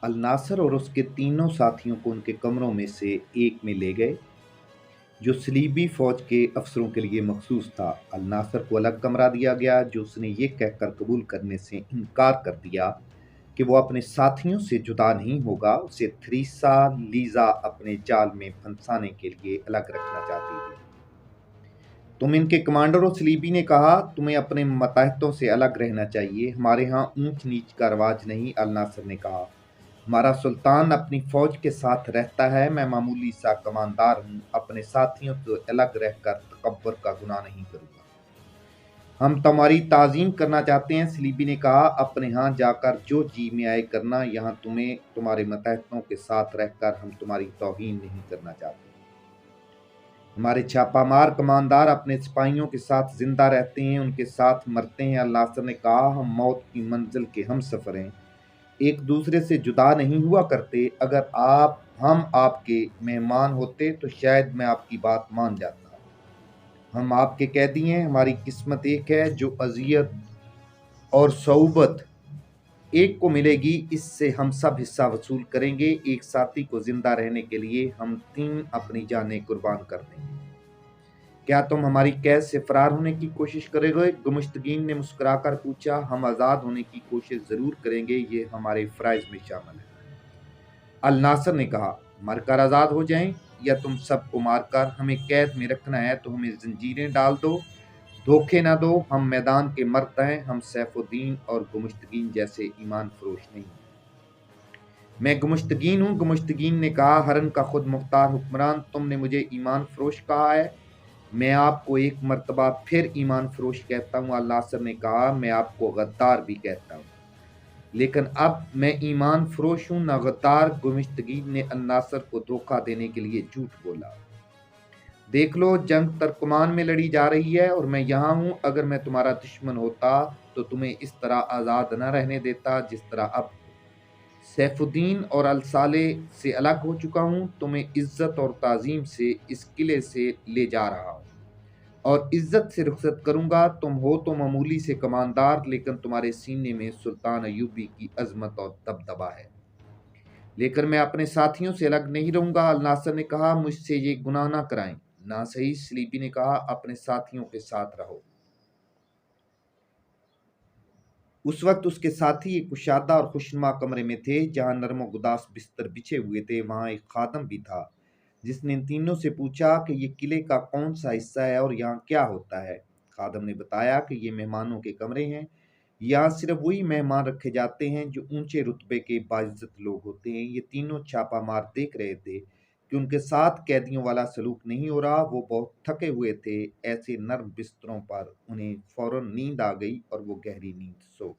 अल-नासर और उसके तीनों साथियों को उनके कमरों में से एक में ले गए, जो सलीबी फ़ौज के अफ़सरों के लिए मख़सूस था। अल-नासर को अलग कमरा दिया गया, जो उसने ये कहकर कबूल करने से इनकार कर दिया कि वो अपने साथियों से जुदा नहीं होगा। उसे थ्रीसा लीज़ा अपने जाल में फंसाने के लिए अलग रखना चाहती थी। तुम इनके कमांडरों, सलीबी ने कहा, तुम्हें अपने मतहतों से अलग रहना चाहिए। हमारे यहाँ ऊंच नीच का रवाज नहीं। अल नासर ने कहा, हमारा सुल्तान अपनी फौज के साथ रहता है, मैं मामूली सा कमांडार हूँ। अपने साथियों से अलग रहकर तकब्बुर का गुनाह नहीं करूंगा। हम तुम्हारी ताज़ीम करना चाहते हैं, सलीबी ने कहा। अपने यहाँ जाकर जो जी में आए करना, यहाँ तुम्हें तुम्हारे मतहतों के साथ रहकर हम तुम्हारी तौहीन नहीं करना चाहते। हमारे छापामार कमांडार अपने सिपाहियों के साथ जिंदा रहते हैं, उनके साथ मरते हैं। अल नासर ने कहा, हम मौत की मंजिल के हम सफर हैं, एक दूसरे से जुदा नहीं हुआ करते। अगर हम आपके मेहमान होते तो शायद मैं आपकी बात मान जाता। हम आपके कैदी हैं, हमारी किस्मत एक है, जो अजियत और सऊबत एक को मिलेगी, इससे हम सब हिस्सा वसूल करेंगे। एक साथी को जिंदा रहने के लिए हम 3 अपनी जानें कुर्बान कर देंगे। क्या तुम हमारी कैद से फरार होने की कोशिश करोगे? गुमश्तगीन ने मुस्कुराकर पूछा। हम आज़ाद होने की कोशिश ज़रूर करेंगे, ये हमारे फ़राइज़ में शामिल है। अल नासर ने कहा, मरकर आज़ाद हो जाएं, या तुम सबको मारकर हमें कैद में रखना है तो हमें जंजीरें डाल दो। धोखे ना दो, हम मैदान के मर्द हैं, हम सैफुद्दीन और गुमश्तगीन जैसे ईमान फरोश नहीं। मैं गुमश्तगीन हूँ, गुमश्तगीन ने कहा, हरन का खुद मुख्तार हुक्मरान, तुमने मुझे ईमान फरोश कहा है, मैं आपको एक मर्तबा फिर ईमान फरोश कहता हूँ। अल नासर ने कहा, मैं आपको गद्दार भी कहता हूँ, लेकिन अब मैं ईमान फरोश हूँ न गद्दार। गुमश्तगीन ने अल नासर को धोखा देने के लिए झूठ बोला। देख लो, जंग तर्कमान में लड़ी जा रही है और मैं यहाँ हूँ। अगर मैं तुम्हारा दुश्मन होता तो तुम्हें इस तरह आज़ाद न रहने देता जिस तरह अब सैफुद्दीन और अल साले से अलग हो चुका हूँ। तुम्हें इज्जत और ताज़ीम से इस किले से ले जा रहा हूँ और इज्जत से रुखसत करूंगा। तुम हो तो मामूली से कमांडार, लेकिन तुम्हारे सीने में सुल्तान अयूबी की अजमत और दबदबा है। लेकिन मैं अपने साथियों से अलग नहीं रहूंगा। अल नासर ने कहा, मुझसे ये गुनाह ना कराएं। ना सही, सलीबी ने कहा, अपने साथियों के साथ रहो। उस वक्त उसके साथी एक कुशादा और खुशनुमा कमरे में थे, जहां नरमो गुदास बिस्तर बिछे हुए थे। वहां एक खादम भी था, जिसने इन तीनों से पूछा कि ये किले का कौन सा हिस्सा है और यहाँ क्या होता है। खादम ने बताया कि ये मेहमानों के कमरे हैं, यहाँ सिर्फ वही मेहमान रखे जाते हैं जो ऊंचे रुतबे के बाइज्जत लोग होते हैं। ये तीनों छापा मार देख रहे थे कि उनके साथ कैदियों वाला सलूक नहीं हो रहा। वो बहुत थके हुए थे। ऐसे नर्म बिस्तरों पर उन्हें फौरन नींद आ गई और वो गहरी नींद सो